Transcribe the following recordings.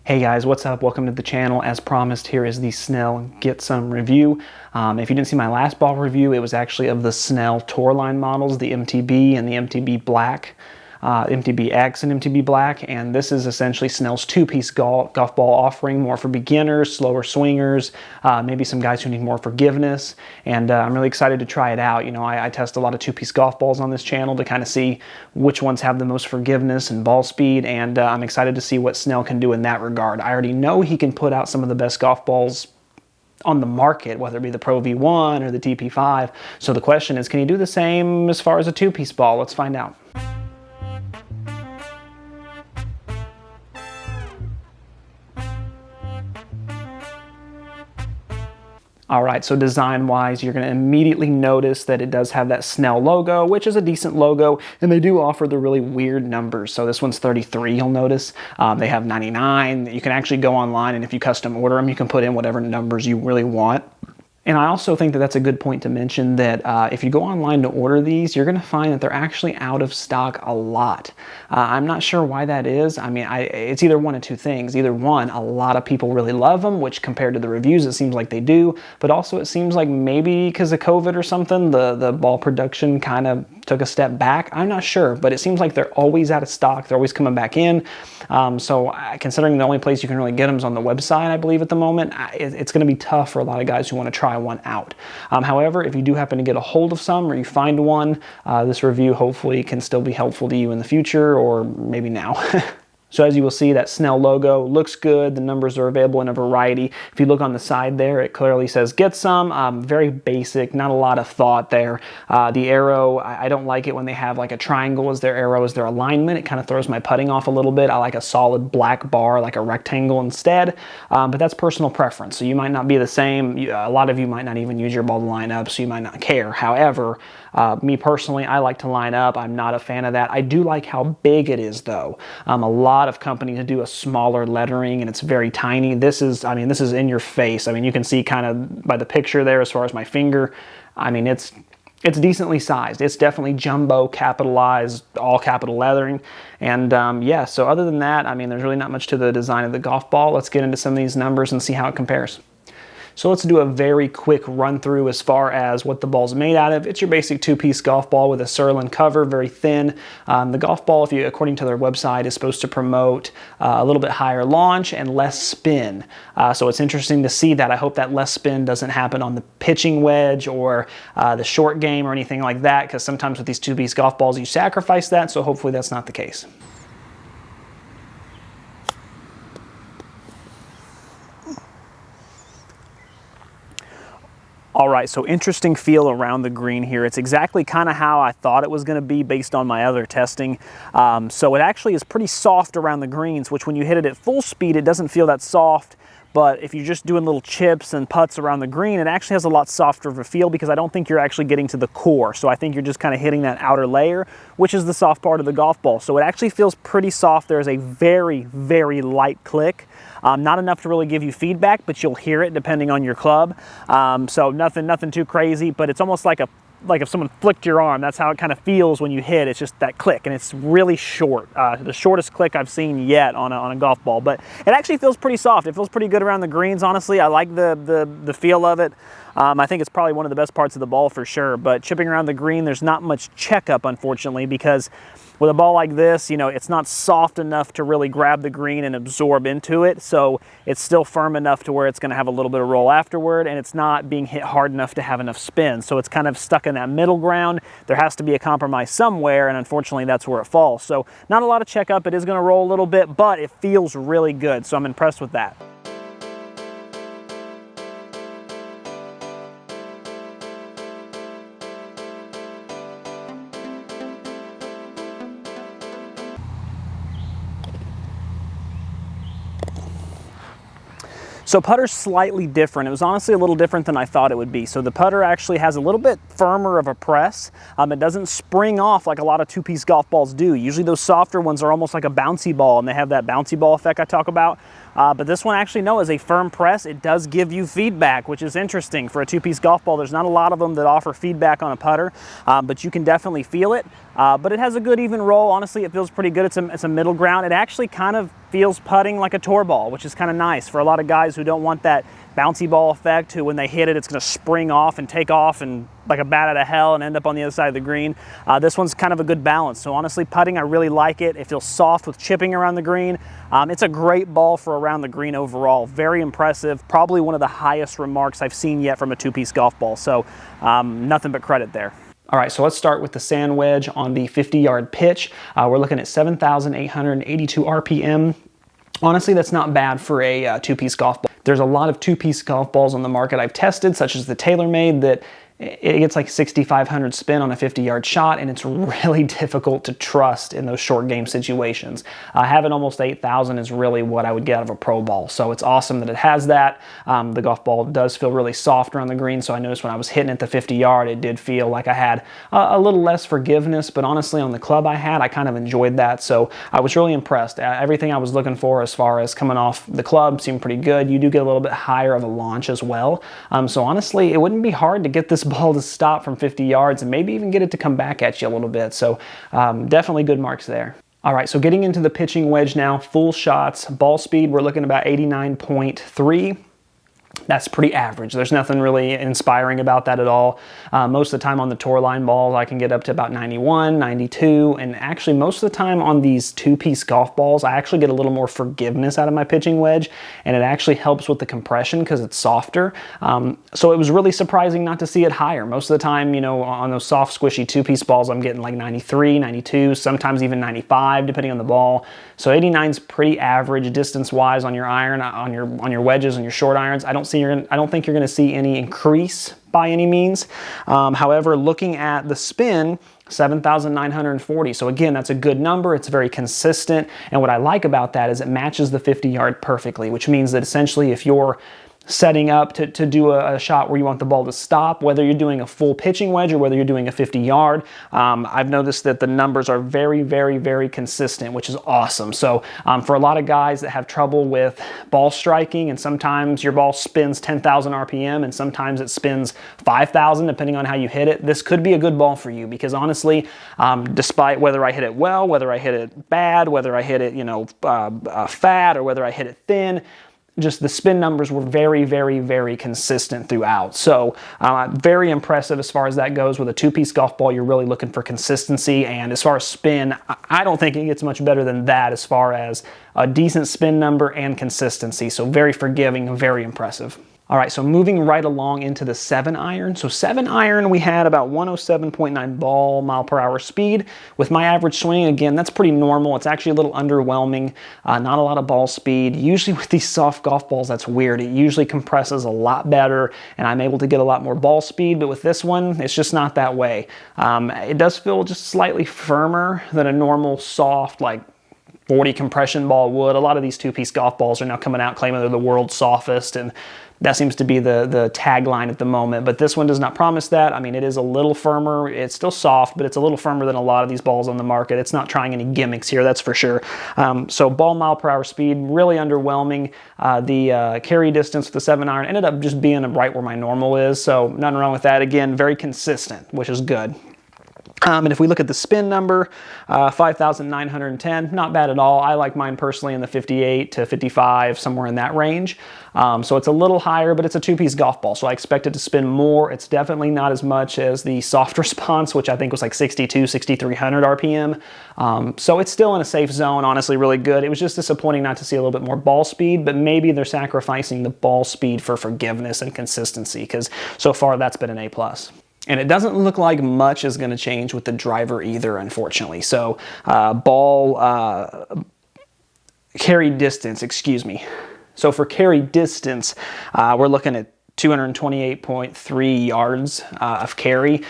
Hey guys, what's up? Welcome to the channel. As promised, here is the Snell Get Some review. If you didn't see my last ball review, it was actually of the Snell Tour line models, the MTB and the MTB Black, MTB X and MTB Black, and this is essentially Snell's two-piece golf ball offering, more for beginners, slower swingers, maybe some guys who need more forgiveness, and I'm really excited to try it out. You know, I test a lot of two-piece golf balls on this channel to kind of see which ones have the most forgiveness and ball speed, and I'm excited to see what Snell can do in that regard. I already know he can put out some of the best golf balls on the market, whether it be the Pro V1 or the TP5, so the question is, can he do the same as far as a two-piece ball? Let's find out. All right, so design-wise, you're going to immediately notice that it does have that Snell logo, which is a decent logo, and they do offer the really weird numbers. So this one's 33, you'll notice. They have 99. You can actually go online, and if you custom order them, you can put in whatever numbers you really want. And I also think that that's a good point to mention that if you go online to order these, you're going to find that they're actually out of stock a lot. I'm not sure why that is. I mean, it's either one of two things. Either one, a lot of people really love them, which compared to the reviews, it seems like they do. But also it seems like maybe because of COVID or something, the ball production kind of took a step back. I'm not sure, but it seems like they're always out of stock. They're always coming back in. So considering the only place you can really get them is on the website, I believe at the moment, it's going to be tough for a lot of guys who want to try one out. However, if you do happen to get a hold of some or you find one, this review hopefully can still be helpful to you in the future or maybe now. So as you will see, that Snell logo looks good. The numbers are available in a variety. If you look on the side there, it clearly says get some. Very basic, not a lot of thought there. The arrow, I don't like it when they have like a triangle as their arrow, as their alignment. It kind of throws my putting off a little bit. I like a solid black bar, like a rectangle instead. But that's personal preference. So you might not be the same. A lot of you might not even use your ball to line up, so you might not care. However, me personally, I like to line up. I'm not a fan of that. I do like how big it is though. A lot of companies do a smaller lettering and it's very tiny. This is in your face. I mean, you can see kind of by the picture there as far as my finger. I mean, it's decently sized. It's definitely jumbo, capitalized, all capital lettering. And yeah, so other than that, I mean, there's really not much to the design of the golf ball. Let's get into some of these numbers and see how it compares. So let's do a very quick run through as far as what the ball's made out of. It's your basic two-piece golf ball with a Surlyn cover, very thin. The golf ball, according to their website, is supposed to promote a little bit higher launch and less spin. So it's interesting to see that. I hope that less spin doesn't happen on the pitching wedge or the short game or anything like that, because sometimes with these two-piece golf balls, you sacrifice that, so hopefully that's not the case. All right, so interesting feel around the green here. It's exactly kind of how I thought it was going to be based on my other testing. So it actually is pretty soft around the greens, which when you hit it at full speed, it doesn't feel that soft. But if you're just doing little chips and putts around the green, it actually has a lot softer of a feel because I don't think you're actually getting to the core. So I think you're just kind of hitting that outer layer, which is the soft part of the golf ball. So it actually feels pretty soft. There's a very, very light click. Not enough to really give you feedback, but you'll hear it depending on your club. So nothing too crazy, but it's almost like if someone flicked your arm. That's how it kind of feels when you hit. It's just that click, and it's really short. The shortest click I've seen yet on a golf ball, but it actually feels pretty soft. It feels pretty good around the greens, honestly. I like the feel of it. I think it's probably one of the best parts of the ball for sure, but chipping around the green, there's not much checkup, unfortunately, because with a ball like this, you know, it's not soft enough to really grab the green and absorb into it, so it's still firm enough to where it's going to have a little bit of roll afterward, and it's not being hit hard enough to have enough spin, so it's kind of stuck in that middle ground. There has to be a compromise somewhere, and unfortunately that's where it falls. So not a lot of checkup. It is going to roll a little bit, but it feels really good, so I'm impressed with that. So putter's slightly different. It was honestly a little different than I thought it would be. So the putter actually has a little bit firmer of a press. It doesn't spring off like a lot of two-piece golf balls do. Usually those softer ones are almost like a bouncy ball, and they have that bouncy ball effect I talk about. but this one actually, no, is a firm press. It does give you feedback, which is interesting for a two-piece golf ball. There's not a lot of them that offer feedback on a putter, but you can definitely feel it. But it has a good even roll. Honestly, it feels pretty good. It's a middle ground. It actually kind of feels putting like a tour ball, which is kind of nice for a lot of guys who don't want that bouncy ball effect, who when they hit it, it's going to spring off and take off and like a bat out of hell and end up on the other side of the green. This one's kind of a good balance. So honestly, putting, I really like it. It feels soft with chipping around the green. It's a great ball for around the green overall. Very impressive. Probably one of the highest remarks I've seen yet from a two-piece golf ball. So nothing but credit there. All right, so let's start with the sand wedge on the 50-yard pitch. We're looking at 7,882 RPM. Honestly, that's not bad for a two-piece golf ball. There's a lot of two-piece golf balls on the market I've tested, such as the TaylorMade, that it gets like 6,500 spin on a 50-yard shot, and it's really difficult to trust in those short game situations. Having almost 8,000 is really what I would get out of a pro ball, so it's awesome that it has that. The golf ball does feel really soft around the green, so I noticed when I was hitting at the 50-yard, it did feel like I had a little less forgiveness, but honestly, on the club I kind of enjoyed that, so I was really impressed. Everything I was looking for as far as coming off the club seemed pretty good. You do get a little bit higher of a launch as well, so honestly, it wouldn't be hard to get this ball to stop from 50 yards and maybe even get it to come back at you a little bit. So definitely good marks there. All right, so getting into the pitching wedge now, full shots, ball speed, we're looking about 89.3. That's pretty average. There's nothing really inspiring about that at all. Most of the time on the tour line balls, I can get up to about 91, 92, and actually most of the time on these two-piece golf balls, I actually get a little more forgiveness out of my pitching wedge, and it actually helps with the compression because it's softer. So it was really surprising not to see it higher. Most of the time, you know, on those soft, squishy two-piece balls, I'm getting like 93, 92, sometimes even 95, depending on the ball. So 89 is pretty average distance-wise on your iron, on your wedges and your short irons. I don't think you're going to see any increase by any means. However, looking at the spin, 7,940. So again, that's a good number. It's very consistent. And what I like about that is it matches the 50-yard perfectly, which means that essentially if you're setting up to do a shot where you want the ball to stop, whether you're doing a full pitching wedge or whether you're doing a 50-yard, I've noticed that the numbers are very, very, very consistent, which is awesome. So for a lot of guys that have trouble with ball striking, and sometimes your ball spins 10,000 RPM and sometimes it spins 5,000 depending on how you hit it, this could be a good ball for you because honestly, despite whether I hit it well, whether I hit it bad, whether I hit it, you know, fat, or whether I hit it thin, just the spin numbers were very, very, very consistent throughout. So very impressive as far as that goes. With a two-piece golf ball, you're really looking for consistency. And as far as spin, I don't think it gets much better than that as far as a decent spin number and consistency. So very forgiving, very impressive. All right, so moving right along into the 7-iron. So 7-iron, we had about 107.9 mile per hour speed. With my average swing, again, that's pretty normal. It's actually a little underwhelming, not a lot of ball speed. Usually with these soft golf balls, that's weird. It usually compresses a lot better, and I'm able to get a lot more ball speed, but with this one, it's just not that way. It does feel just slightly firmer than a normal soft, like 40 compression ball would. A lot of these two-piece golf balls are now coming out claiming they're the world's softest, and that seems to be the tagline at the moment, but this one does not promise that. I mean, it is a little firmer. It's still soft, but it's a little firmer than a lot of these balls on the market. It's not trying any gimmicks here, that's for sure. So ball mile per hour speed, really underwhelming. The carry distance with the 7-iron ended up just being right where my normal is, so nothing wrong with that. Again, very consistent, which is good. And if we look at the spin number, 5,910, not bad at all. I like mine personally in the 58 to 55, somewhere in that range. So it's a little higher, but it's a two-piece golf ball, so I expect it to spin more. It's definitely not as much as the soft response, which I think was like 62, 6,300 RPM. So it's still in a safe zone, honestly, really good. It was just disappointing not to see a little bit more ball speed, but maybe they're sacrificing the ball speed for forgiveness and consistency, because so far that's been an A+. And it doesn't look like much is going to change with the driver either, unfortunately. So carry distance, excuse me. So for carry distance, we're looking at 228.3 yards of carry.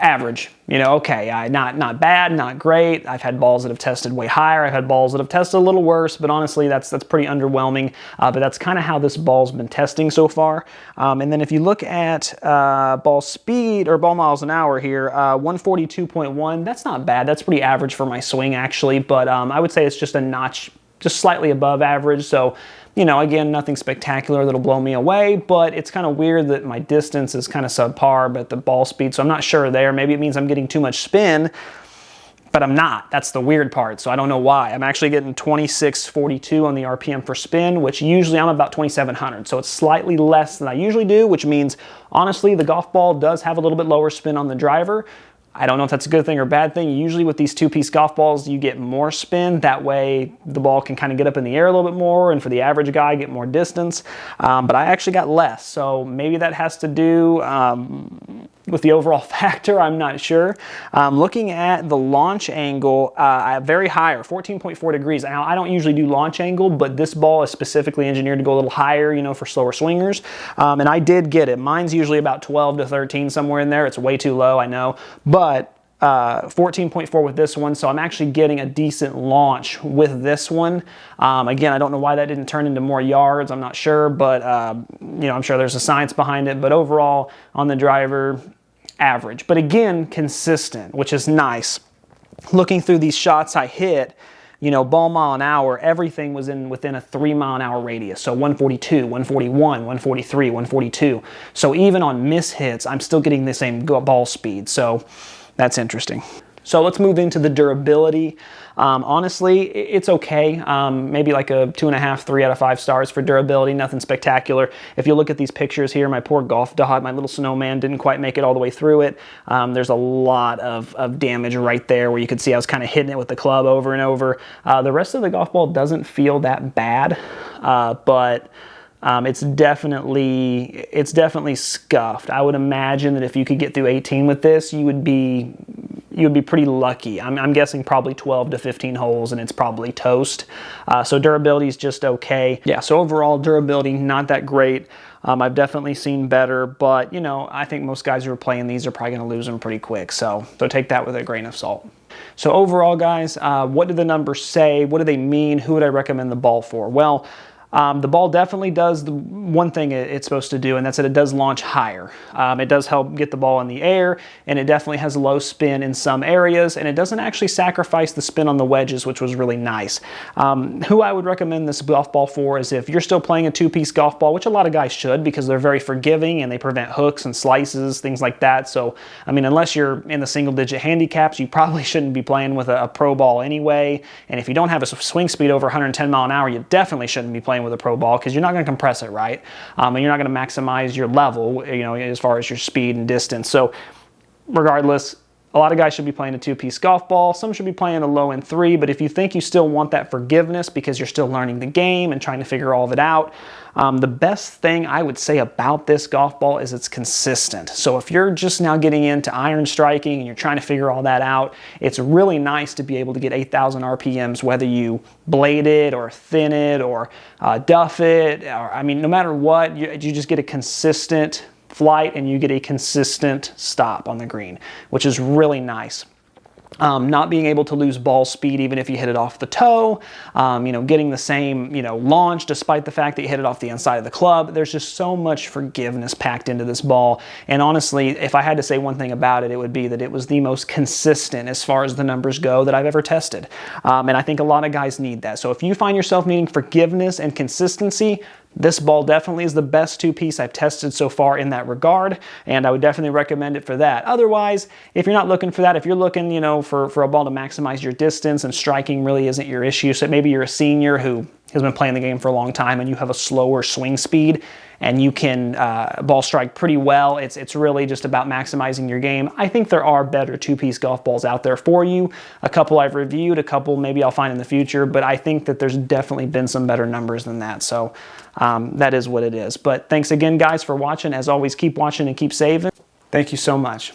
Average, you know, okay, not bad, not great. I've had balls that have tested way higher. I've had balls that have tested a little worse, but honestly, that's pretty underwhelming. But that's kind of how this ball's been testing so far. And then if you look at ball speed or ball miles an hour here, 142.1, that's not bad. That's pretty average for my swing, actually. But I would say it's just a notch just slightly above average. So, you know, again, nothing spectacular that'll blow me away, but it's kind of weird that my distance is kind of subpar, but the ball speed, so I'm not sure there. Maybe it means I'm getting too much spin, but I'm not. That's the weird part, so I don't know why. I'm actually getting 2642 on the RPM for spin, which usually I'm about 2700, so it's slightly less than I usually do, which means, honestly, the golf ball does have a little bit lower spin on the driver. I don't know if that's a good thing or bad thing. Usually with these two-piece golf balls, you get more spin. That way the ball can kind of get up in the air a little bit more, and for the average guy, get more distance. But I actually got less, so maybe that has to do with the overall factor. I'm not sure. Looking at the launch angle, very higher, 14.4 degrees. Now, I don't usually do launch angle, but this ball is specifically engineered to go a little higher, you know, for slower swingers. And I did get it. Mine's usually about 12 to 13, somewhere in there. It's way too low, I know. But 14.4 with this one, so I'm actually getting a decent launch with this one. Again, I don't know why that didn't turn into more yards. I'm not sure, but you know, I'm sure there's a science behind it. But overall, on the driver, average. But again, consistent, which is nice. Looking through these shots I hit, you know, ball mile an hour, everything was within a 3 mile an hour radius. So 142, 141, 143, 142. So even on miss hits, I'm still getting the same ball speed. So that's interesting. So let's move into the durability. Honestly, it's okay. Maybe like a 2.5, 3 out of 5 stars for durability. Nothing spectacular. If you look at these pictures here, my poor golf dog, my little snowman, didn't quite make it all the way through it. There's a lot of damage right there where you could see I was kind of hitting it with the club over and over. The rest of the golf ball doesn't feel that bad, but it's definitely scuffed. I would imagine that if you could get through 18 with this, you would be pretty lucky. I'm guessing probably 12 to 15 holes, and it's probably toast. So durability is just okay. Yeah, so overall durability not that great. I've definitely seen better, but you know, I think most guys who are playing these are probably going to lose them pretty quick. So take that with a grain of salt. So overall, guys, what do the numbers say? What do they mean? Who would I recommend the ball for? Well, the ball definitely does the one thing it's supposed to do, and that's that it does launch higher. It does help get the ball in the air, and it definitely has low spin in some areas, and it doesn't actually sacrifice the spin on the wedges, which was really nice. Who I would recommend this golf ball for is if you're still playing a two-piece golf ball, which a lot of guys should because they're very forgiving and they prevent hooks and slices, things like that. So, I mean, unless you're in the single-digit handicaps, you probably shouldn't be playing with a pro ball anyway, and if you don't have a swing speed over 110 mile an hour, you definitely shouldn't be playing with a pro ball because you're not going to compress it right, and you're not going to maximize your level, you know, as far as your speed and distance. So regardless, a lot of guys should be playing a two-piece golf ball. Some should be playing a low-end 3, but if you think you still want that forgiveness because you're still learning the game and trying to figure all of it out, the best thing I would say about this golf ball is it's consistent. So if you're just now getting into iron striking and you're trying to figure all that out, it's really nice to be able to get 8,000 RPMs, whether you blade it or thin it or duff it, or, I mean, no matter what, you just get a consistent flight and you get a consistent stop on the green, which is really nice. Not being able to lose ball speed even if you hit it off the toe, you know, getting the same, you know, launch despite the fact that you hit it off the inside of the club. There's just so much forgiveness packed into this ball. And honestly, if I had to say one thing about it, it would be that it was the most consistent as far as the numbers go that I've ever tested. And I think a lot of guys need that. So if you find yourself needing forgiveness and consistency, this ball definitely is the best two-piece I've tested so far in that regard, and I would definitely recommend it for that. Otherwise, if you're not looking for that, if you're looking, you know, for a ball to maximize your distance and striking really isn't your issue, so maybe you're a senior who has been playing the game for a long time and you have a slower swing speed and you can ball strike pretty well. It's really just about maximizing your game. I think there are better two-piece golf balls out there for you. A couple I've reviewed, a couple maybe I'll find in the future, but I think that there's definitely been some better numbers than that. So that is what it is. But thanks again, guys, for watching. As always, keep watching and keep saving. Thank you so much.